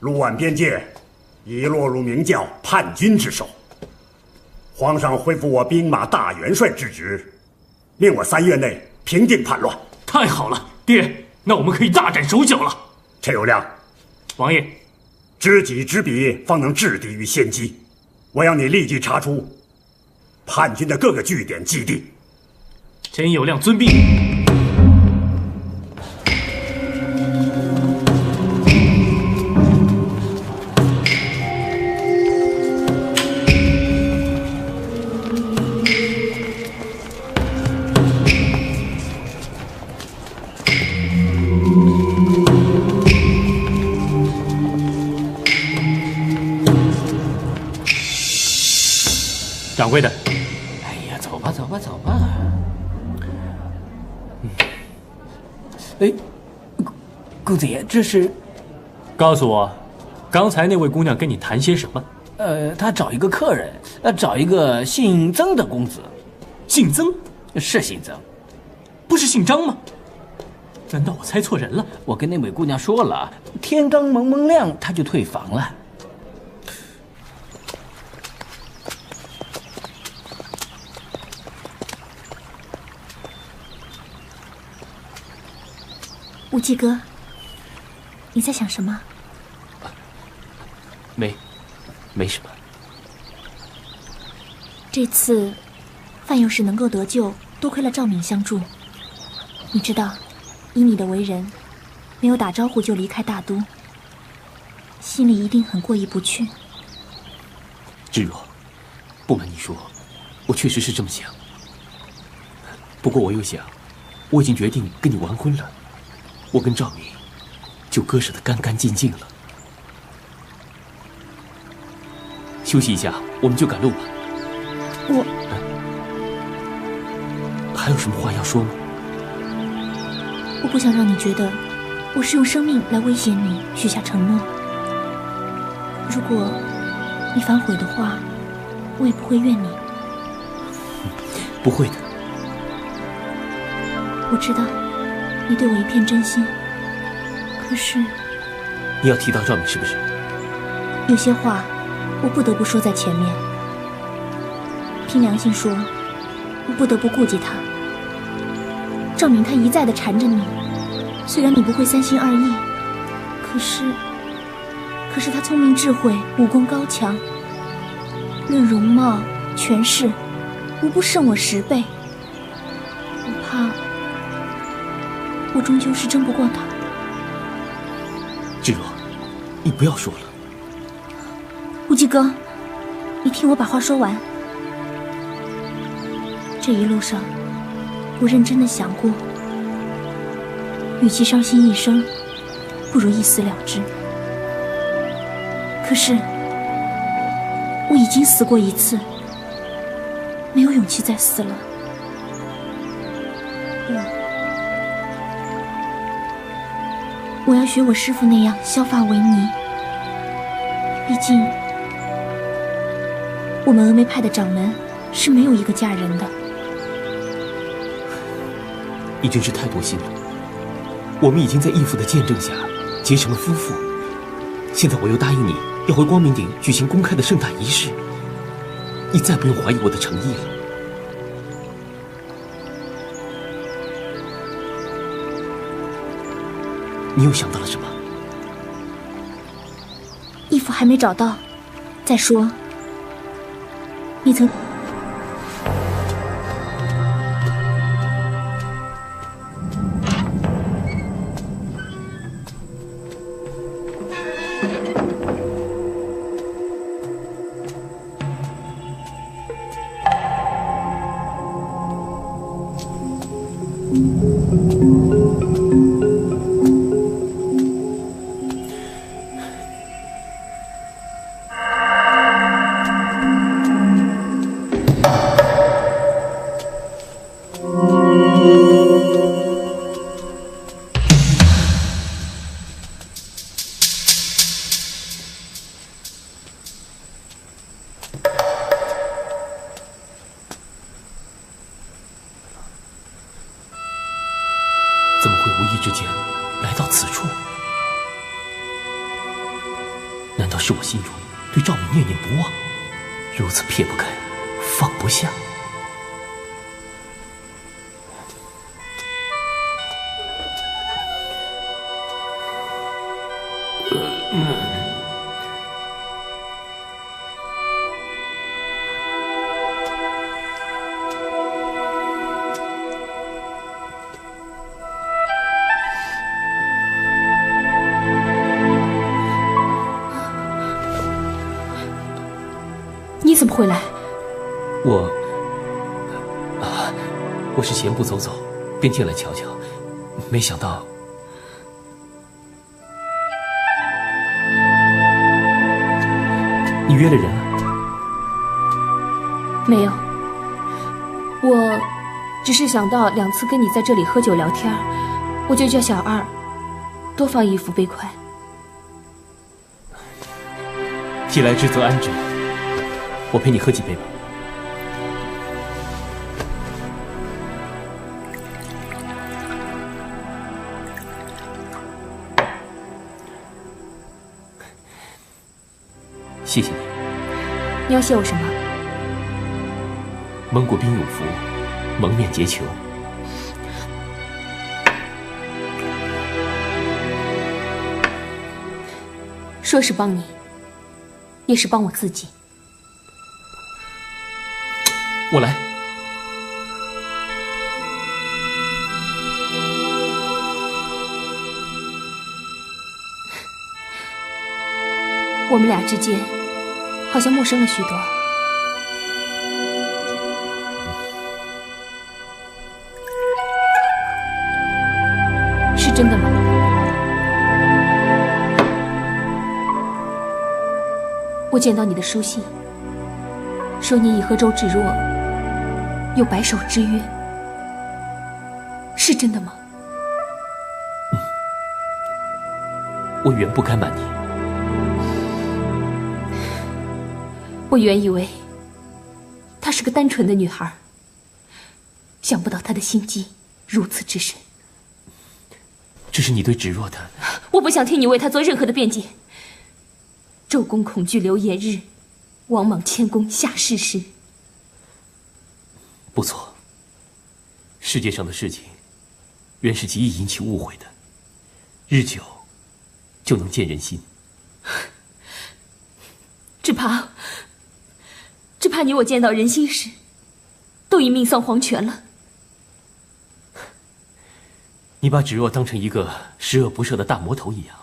陆皖边界已落入明教叛军之手。皇上恢复我兵马大元帅之职，命我3月内平定叛乱。太好了，爹，那我们可以大展手脚了。陈友谅，王爷，知己知彼，方能制敌于先机。我要你立即查出叛军的各个据点基地。陈友谅遵命。掌柜的，哎呀，走吧，走吧，走吧。哎，公子爷，这是？告诉我，刚才那位姑娘跟你谈些什么？她找一个客人，找一个姓曾的公子。姓曾？是姓曾，不是姓张吗？难道我猜错人了？我跟那位姑娘说了，天刚蒙蒙亮，她就退房了。无忌哥，你在想什么？没什么。这次范有事能够得救，多亏了赵敏相助。你知道，以你的为人，没有打招呼就离开大都，心里一定很过意不去。芷若，不瞒你说，我确实是这么想。不过我又想，我已经决定跟你完婚了，我跟赵敏就割舍得干干净净了。休息一下，我们就赶路吧。还有什么话要说吗？我不想让你觉得我是用生命来威胁你许下承诺。如果你反悔的话，我也不会怨你。不会的。我知道你对我一片真心，可是你要提到赵敏是不是？有些话我不得不说在前面。凭良心说，我不得不顾及他。赵敏他一再的缠着你，虽然你不会3心2意，可是他聪明智慧，武功高强，论容貌权势，无不胜我10倍。我怕我终究是争不过他。芷若，你不要说了。无忌哥，你听我把话说完。这一路上，我认真的想过，与其伤心一生，不如一死了之。可是，我已经死过一次，没有勇气再死了。我要学我师父那样削发为尼。毕竟，我们峨眉派的掌门是没有一个嫁人的。你真是太多心了。我们已经在义父的见证下结成了夫妇，现在我又答应你要回光明顶举行公开的盛大仪式，你再不用怀疑我的诚意了。你又想到了什么？义父还没找到。再说，你曾是我心中对赵敏念念不忘，如此撇不开，放不下。你怎么会来？我是闲步走走，便进来瞧瞧，没想到。你约了人啊？没有，我只是想到2次跟你在这里喝酒聊天，我就叫小二多放1副杯筷。既来之则安之，我陪你喝几杯吧。谢谢你。你要谢我什么？蒙古兵有福，蒙面结球。说是帮你，也是帮我自己。我来。我们俩之间好像陌生了许多。是真的吗？我见到你的书信，说你已和周芷若有白首之约，是真的吗？我原不该瞒你。我原以为她是个单纯的女孩，想不到她的心机如此之深。这是你对芷若的……我不想听你为她做任何的辩解。周公恐惧流言日，王莽谦恭下士时。不错，世界上的事情原是极易引起误会的，日久就能见人心。只怕你我见到人心时，都已命丧黄泉了。你把芷若当成一个十恶不赦的大魔头一样。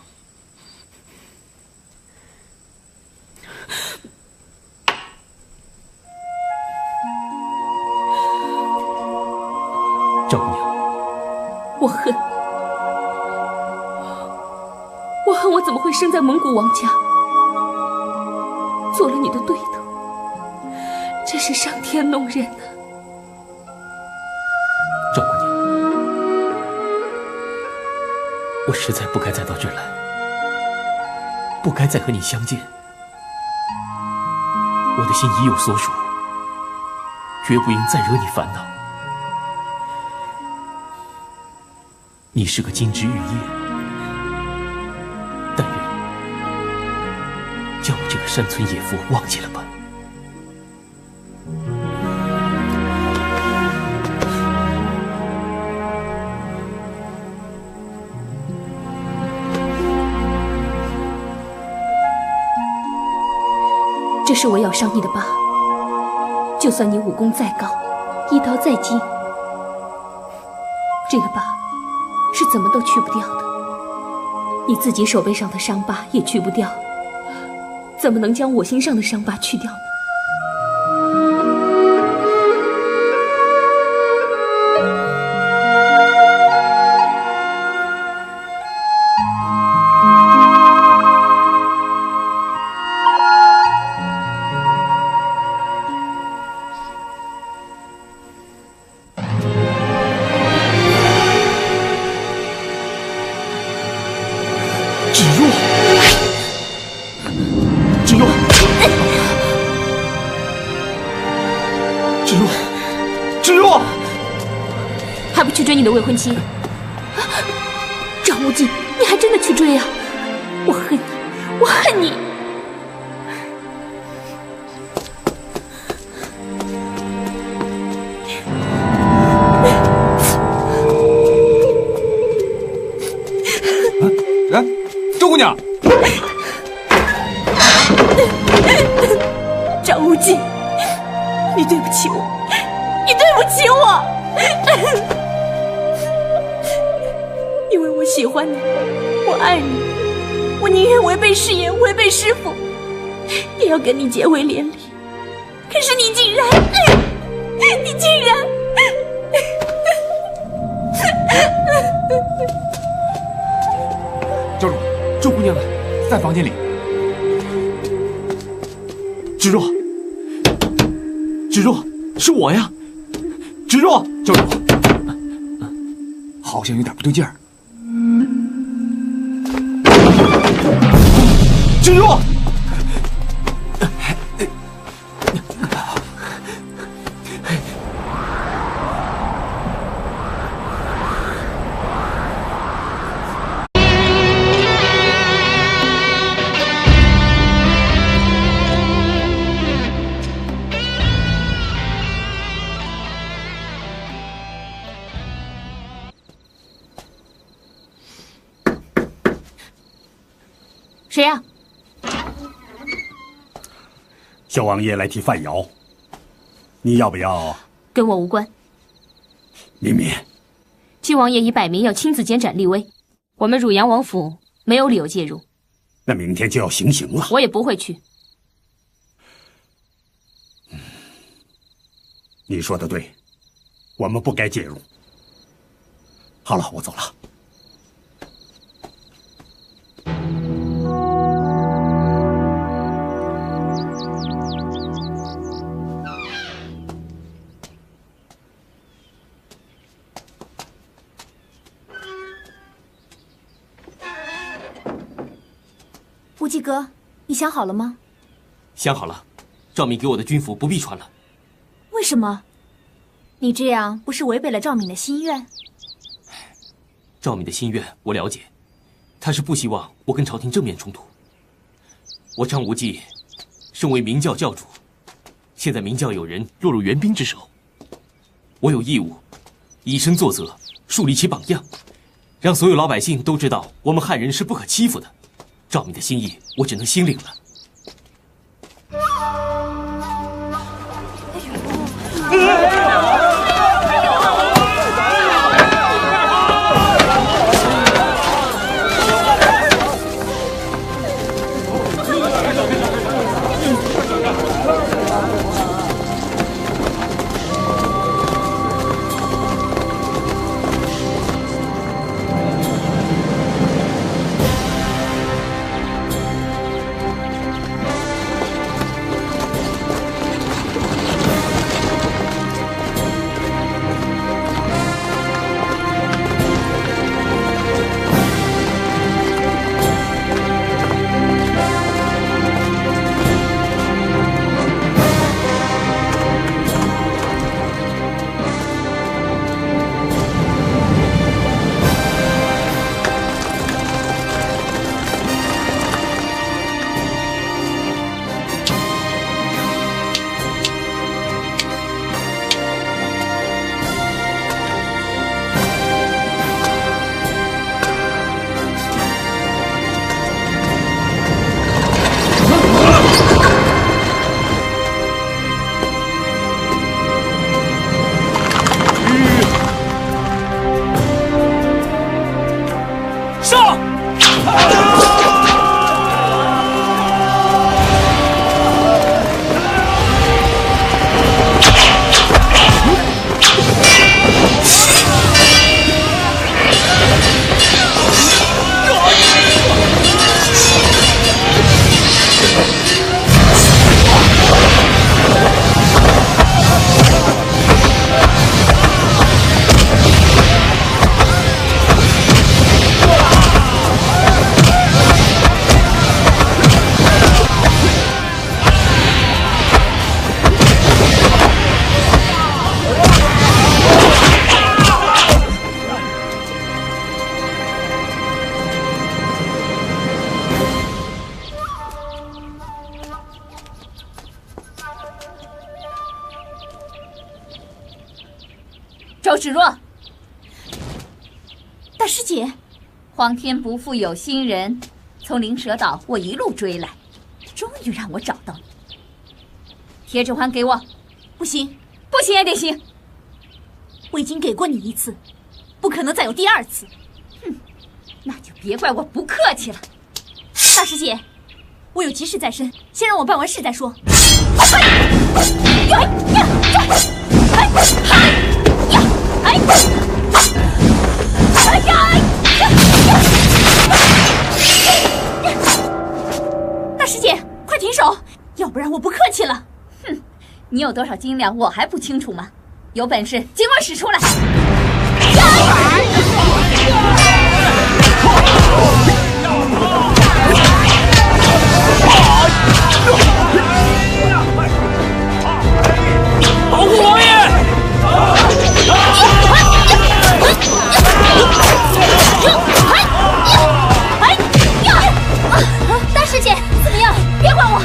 赵姑娘，我恨我怎么会生在蒙古王家，做了你的对头，真是伤天弄人啊！赵姑娘，我实在不该再到这儿来，不该再和你相见。我的心已有所属，绝不应再惹你烦恼。你是个金枝玉叶，但愿将我这个山村野妇忘记了吧。这是我咬伤你的疤，就算你武功再高，一刀再金，这个疤是怎么都去不掉的。你自己手背上的伤疤也去不掉，怎么能将我心上的伤疤去掉呢？还不去追你的未婚妻？张无忌，你还真的去追啊！我恨你，我恨你！记，你对不起我，你对不起我，因为我喜欢你，我爱你，我宁愿违背誓言，违背师父，也要跟你结为连理。可是你竟然，教主，周姑娘呢？在房间里。芷若，芷若，是我呀！芷若，教主，好像有点不对劲儿。芷若，谁呀？小王爷来替范瑶，你要不要？跟我无关。绵绵，七王爷已摆明要亲自监斩厉威，我们汝阳王府没有理由介入。那明天就要行刑了，我也不会去。你说的对，我们不该介入。好了，我走了。无忌哥，你想好了吗？想好了，赵敏给我的军服不必穿了。为什么？你这样不是违背了赵敏的心愿？赵敏的心愿我了解，他是不希望我跟朝廷正面冲突。我张无忌，身为明教教主，现在明教有人落入援兵之手，我有义务以身作则，树立起榜样，让所有老百姓都知道我们汉人是不可欺负的。赵敏的心意，我只能心领了。周芷若，大师姐，皇天不负有心人，从灵蛇岛我一路追来，终于让我找到你。铁指环给我。不行，不行也得行。我已经给过你一次，不可能再有第二次。哼，那就别怪我不客气了。大师姐，我有急事在身，先让我办完事再说。大师姐，快停手，要不然我不客气了。哼，你有多少斤两，我还不清楚吗？有本事尽管使出来！保护王爷！大师姐，怎么样？别管我！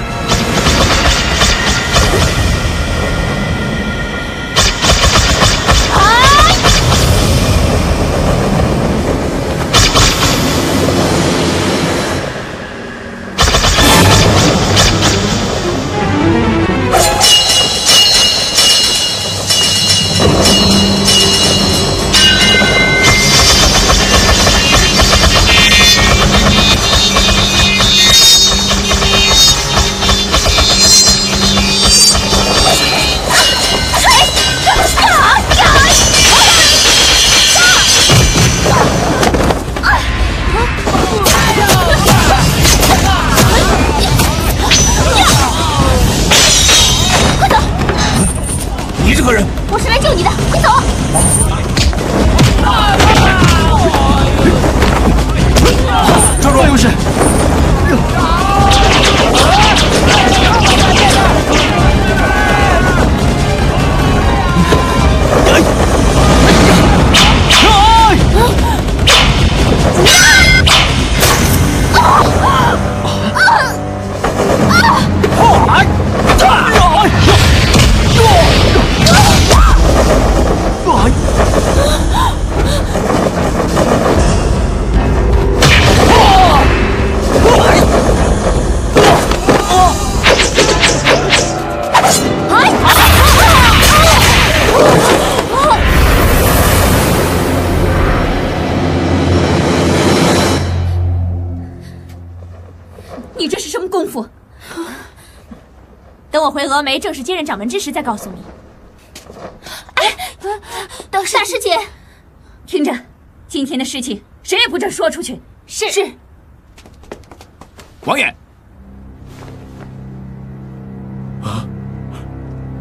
我是来救你的，你走。抓住六士！你这是什么功夫？等我回峨眉正式接任掌门之时再告诉你。哎，大师姐，听着，今天的事情谁也不准说出去。是。王爷，